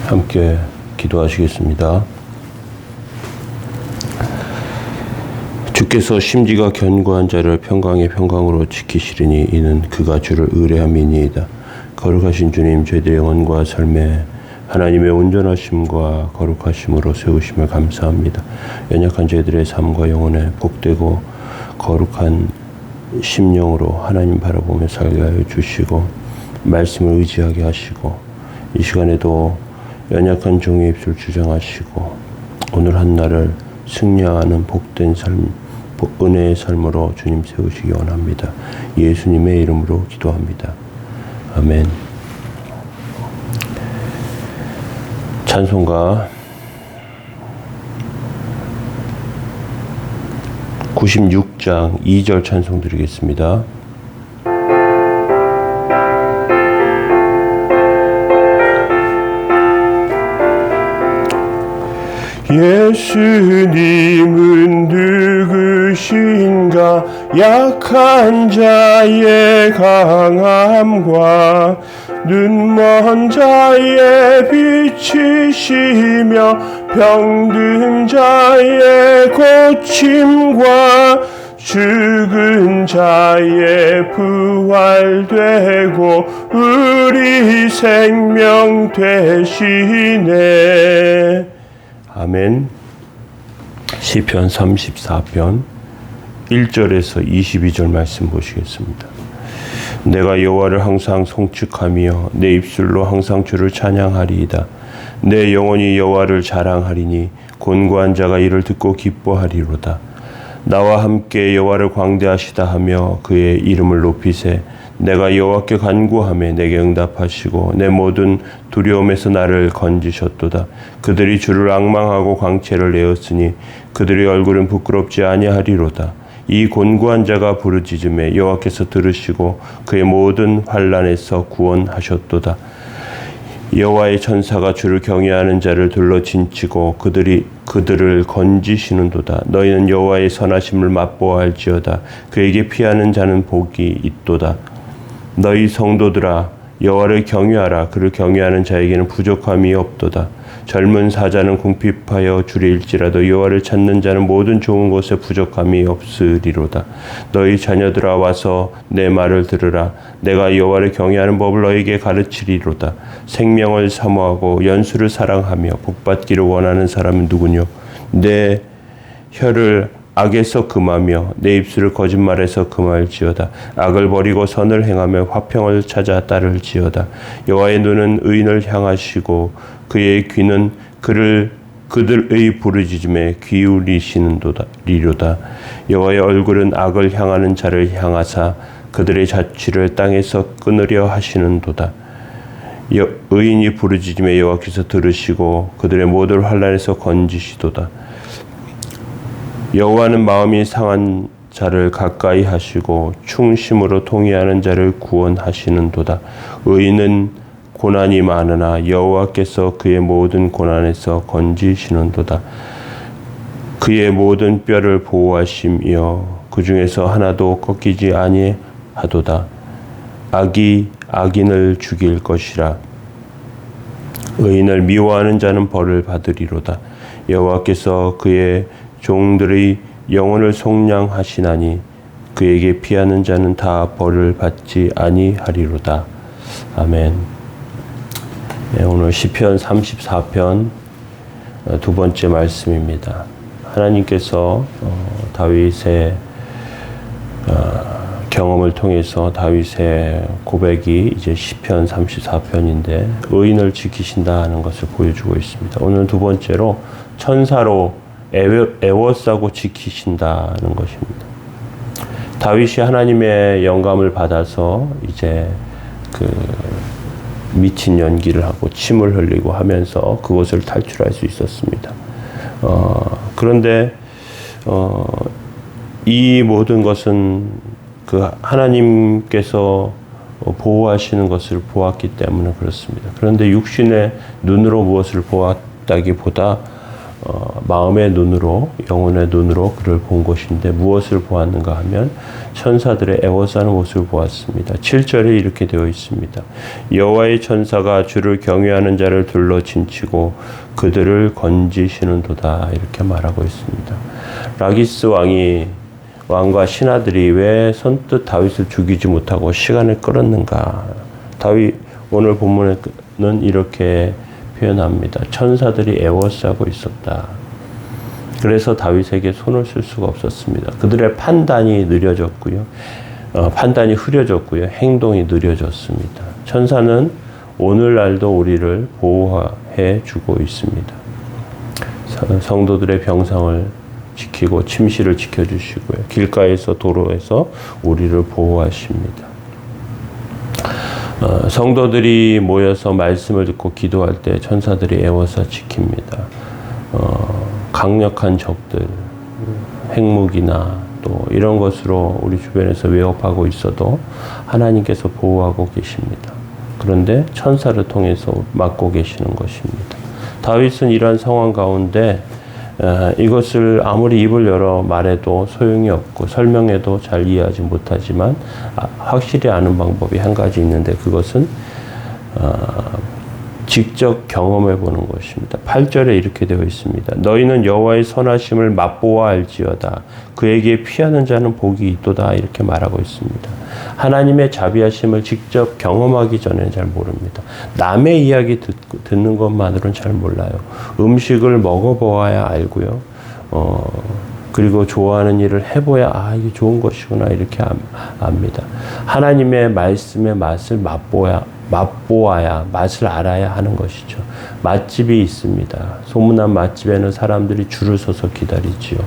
함께 기도하시겠습니다. 주께서 심지가 견고한 자를 평강의 평강으로 지키시리니 이는 그가 주를 의뢰함이니이다. 거룩하신 주님, 저희들의 영혼과 삶에 하나님의 온전하심과 거룩하심으로 세우심을 감사합니다. 연약한 저희들의 삶과 영혼에 복되고 거룩한 심령으로 하나님 바라보며 살게 하여 주시고 말씀을 의지하게 하시고 이 시간에도 연약한 종의 입술 주장하시고 오늘 한 날을 승리하는 복된 삶, 은혜의 삶으로 주님 세우시기 원합니다. 예수님의 이름으로 기도합니다. 아멘. 찬송가 96장 2절 찬송 드리겠습니다. 예수님은 누구신가? 약한 자의 강함과 눈먼 자의 빛이시며 병든 자의 고침과 죽은 자의 부활되고 우리 생명 되시네. 아멘. 시편 34편 1절에서 22절 말씀 보시겠습니다. 내가 여호와를 항상 송축하며 내 입술로 항상 주를 찬양하리이다. 내 영혼이 여호와를 자랑하리니 곤고한 자가 이를 듣고 기뻐하리로다. 나와 함께 여호와를 광대하시다 하며 그의 이름을 높이세. 내가 여호와께 간구하며 내게 응답하시고 내 모든 두려움에서 나를 건지셨도다. 그들이 주를 앙망하고 광채를 내었으니 그들의 얼굴은 부끄럽지 아니하리로다. 이 곤고한 자가 부르짖음에 여호와께서 들으시고 그의 모든 환난에서 구원하셨도다. 여호와의 천사가 주를 경외하는 자를 둘러 진치고 그들을 건지시는도다. 너희는 여호와의 선하심을 맛보아할지어다. 그에게 피하는 자는 복이 있도다. 너희 성도들아 여호와를 경외하라. 그를 경외하는 자에게는 부족함이 없도다. 젊은 사자는 궁핍하여 줄일지라도 여호와를 찾는 자는 모든 좋은 것에 부족함이 없으리로다. 너희 자녀들아 와서 내 말을 들으라. 내가 여호와를 경외하는 법을 너희에게 가르치리로다. 생명을 사모하고 연수를 사랑하며 복받기를 원하는 사람은 누구뇨? 내 혀를 악에서 금하며 내 입술을 거짓말에서 금할지어다. 악을 버리고 선을 행하며 화평을 찾아 따를지어다. 여호와의 눈은 의인을 향하시고 그의 귀는 그들의 부르짖음에 기울이시는도다. 여호와의 얼굴은 악을 향하는 자를 향하사 그들의 자취를 땅에서 끊으려 하시는도다. 의인이 부르짖음에 여호와께서 들으시고 그들의 모든 환난에서 건지시도다. 여호와는 마음이 상한 자를 가까이 하시고 충심으로 통회하는 자를 구원하시는도다. 의인은 고난이 많으나 여호와께서 그의 모든 고난에서 건지시는도다. 그의 모든 뼈를 보호하시며 그 중에서 하나도 꺾이지 아니하도다. 악이 악인을 죽일 것이라. 의인을 미워하는 자는 벌을 받으리로다. 여호와께서 그의 종들의 영혼을 속량하시나니 그에게 피하는 자는 다 벌을 받지 아니하리로다. 아멘. 네, 오늘 시편 34편 두 번째 말씀입니다. 하나님께서 다윗의 경험을 통해서 다윗의 고백이 이제 시편 34편인데 의인을 지키신다 하는 것을 보여주고 있습니다. 오늘 두 번째로 천사로 애워싸고 지키신다는 것입니다. 다윗이 하나님의 영감을 받아서 이제 미친 연기를 하고 침을 흘리고 하면서 그것을 탈출할 수 있었습니다. 그런데 이 모든 것은 그 하나님께서 보호하시는 것을 보았기 때문에 그렇습니다. 그런데 육신의 눈으로 무엇을 보았다기보다 마음의 눈으로, 영혼의 눈으로 그를 본 것인데 무엇을 보았는가 하면 천사들의 애워싸는 모습을 보았습니다. 7절에 이렇게 되어 있습니다. 여호와의 천사가 주를 경외하는 자를 둘러 진치고 그들을 건지시는도다, 이렇게 말하고 있습니다. 라기스 왕과 신하들이 왜 선뜻 다윗을 죽이지 못하고 시간을 끌었는가? 다윗 오늘 본문에는 이렇게 표현합니다. 천사들이 애워싸고 있었다. 그래서 다윗에게 손을 쓸 수가 없었습니다. 그들의 판단이 느려졌고요. 판단이 흐려졌고요. 행동이 느려졌습니다. 천사는 오늘날도 우리를 보호해 주고 있습니다. 성도들의 병상을 지키고 침실을 지켜주시고요. 길가에서 도로에서 우리를 보호하십니다. 성도들이 모여서 말씀을 듣고 기도할 때 천사들이 애워싸 지킵니다. 강력한 적들, 핵무기나 또 이런 것으로 우리 주변에서 위협하고 있어도 하나님께서 보호하고 계십니다. 그런데 천사를 통해서 막고 계시는 것입니다. 다윗은 이러한 상황 가운데 이것을 아무리 입을 열어 말해도 소용이 없고 설명해도 잘 이해하지 못하지만 확실히 아는 방법이 한 가지 있는데 그것은 직접 경험해 보는 것입니다. 8절에 이렇게 되어 있습니다. 너희는 여호와의 선하심을 맛보아 알지어다. 그에게 피하는 자는 복이 있도다. 이렇게 말하고 있습니다. 하나님의 자비하심을 직접 경험하기 전에는 잘 모릅니다. 남의 이야기 듣는 것만으로는 잘 몰라요. 음식을 먹어보아야 알고요. 그리고 좋아하는 일을 해봐야 이게 좋은 것이구나 이렇게 압니다. 하나님의 말씀의 맛을 맛보아야 맛을 알아야 하는 것이죠. 맛집이 있습니다. 소문난 맛집에는 사람들이 줄을 서서 기다리지요.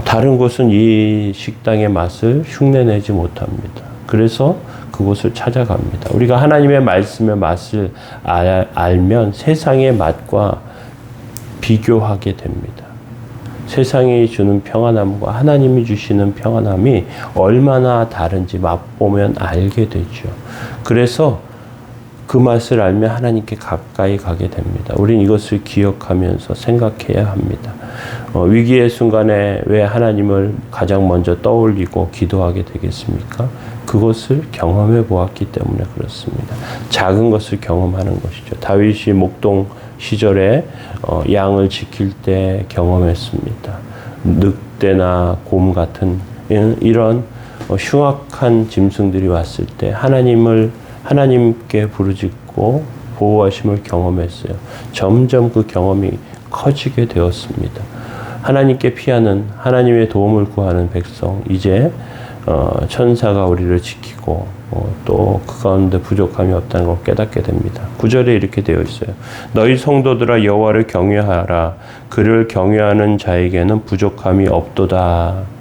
다른 곳은 이 식당의 맛을 흉내내지 못합니다. 그래서 그곳을 찾아갑니다. 우리가 하나님의 말씀의 맛을 알면 세상의 맛과 비교하게 됩니다. 세상이 주는 평안함과 하나님이 주시는 평안함이 얼마나 다른지 맛보면 알게 되죠. 그래서 그 맛을 알면 하나님께 가까이 가게 됩니다. 우린 이것을 기억하면서 생각해야 합니다. 위기의 순간에 왜 하나님을 가장 먼저 떠올리고 기도하게 되겠습니까? 그것을 경험해 보았기 때문에 그렇습니다. 작은 것을 경험하는 것이죠. 다윗이 목동 시절에 양을 지킬 때 경험했습니다. 늑대나 곰 같은 이런 흉악한 짐승들이 왔을 때 하나님께 부르짖고 보호하심을 경험했어요. 점점 그 경험이 커지게 되었습니다. 하나님께 피하는, 하나님의 도움을 구하는 백성, 이제 천사가 우리를 지키고 또 그 가운데 부족함이 없다는 걸 깨닫게 됩니다. 9절에 이렇게 되어 있어요. 너희 성도들아 여호와를 경외하라. 그를 경외하는 자에게는 부족함이 없도다.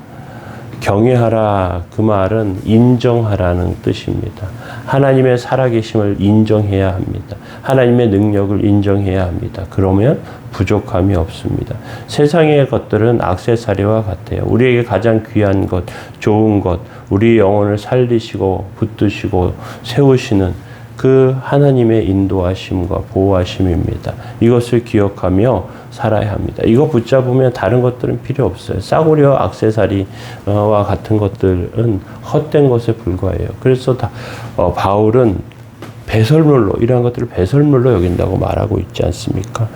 경외하라, 그 말은 인정하라는 뜻입니다. 하나님의 살아계심을 인정해야 합니다. 하나님의 능력을 인정해야 합니다. 그러면 부족함이 없습니다. 세상의 것들은 액세서리와 같아요. 우리에게 가장 귀한 것, 좋은 것, 우리 영혼을 살리시고 붙드시고 세우시는 그 하나님의 인도하심과 보호하심입니다. 이것을 기억하며 살아야 합니다. 이거 붙잡으면 다른 것들은 필요 없어요. 싸구려 액세서리와 같은 것들은 헛된 것에 불과해요. 그래서 바울은 배설물로, 이러한 것들을 배설물로 여긴다고 말하고 있지 않습니까?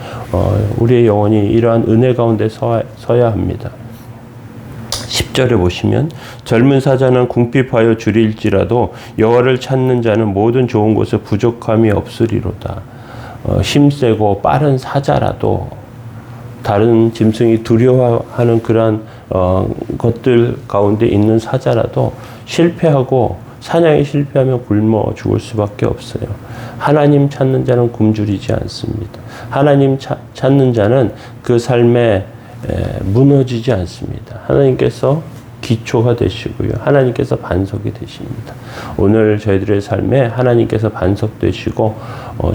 우리의 영혼이 이러한 은혜 가운데 서야 합니다. 10절에 보시면 젊은 사자는 궁핍하여 줄일지라도 여호와를 찾는 자는 모든 좋은 곳에 부족함이 없으리로다. 힘세고 빠른 사자라도 다른 짐승이 두려워하는 그러한 것들 가운데 있는 사자라도 실패하고 사냥에 실패하면 굶어 죽을 수밖에 없어요. 하나님 찾는 자는 굶주리지 않습니다. 하나님 찾는 자는 그 삶에 무너지지 않습니다. 하나님께서 기초가 되시고요. 하나님께서 반석이 되십니다. 오늘 저희들의 삶에 하나님께서 반석 되시고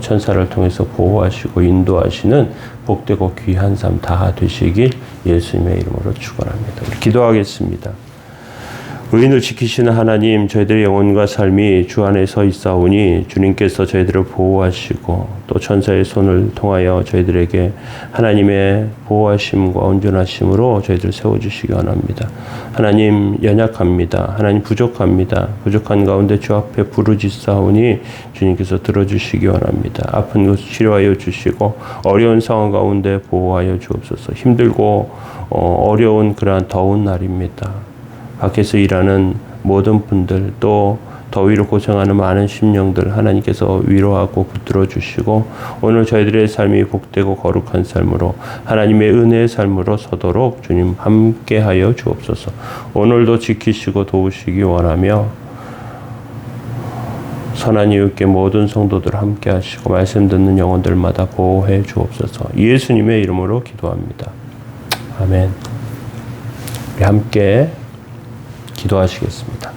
천사를 통해서 보호하시고 인도하시는 복되고 귀한 삶 다 되시길 예수님의 이름으로 축원합니다. 우리 기도하겠습니다. 의인을 지키시는 하나님, 저희들의 영혼과 삶이 주 안에 서 있사오니 주님께서 저희들을 보호하시고 또 천사의 손을 통하여 저희들에게 하나님의 보호하심과 온전하심으로 저희들을 세워주시기 원합니다. 하나님 연약합니다. 하나님 부족합니다. 부족한 가운데 주 앞에 부르짖사오니 주님께서 들어주시기 원합니다. 아픈 것을 치료하여 주시고 어려운 상황 가운데 보호하여 주옵소서. 힘들고 어려운 그러한 더운 날입니다. 밖에서 일하는 모든 분들 또 더위로 고생하는 많은 심령들 하나님께서 위로하고 붙들어 주시고 오늘 저희들의 삶이 복되고 거룩한 삶으로 하나님의 은혜의 삶으로 서도록 주님 함께하여 주옵소서. 오늘도 지키시고 도우시기 원하며 선한 이웃께 모든 성도들 함께 하시고 말씀 듣는 영혼들마다 보호해 주옵소서. 예수님의 이름으로 기도합니다. 아멘. 우리 함께 기도하시겠습니다.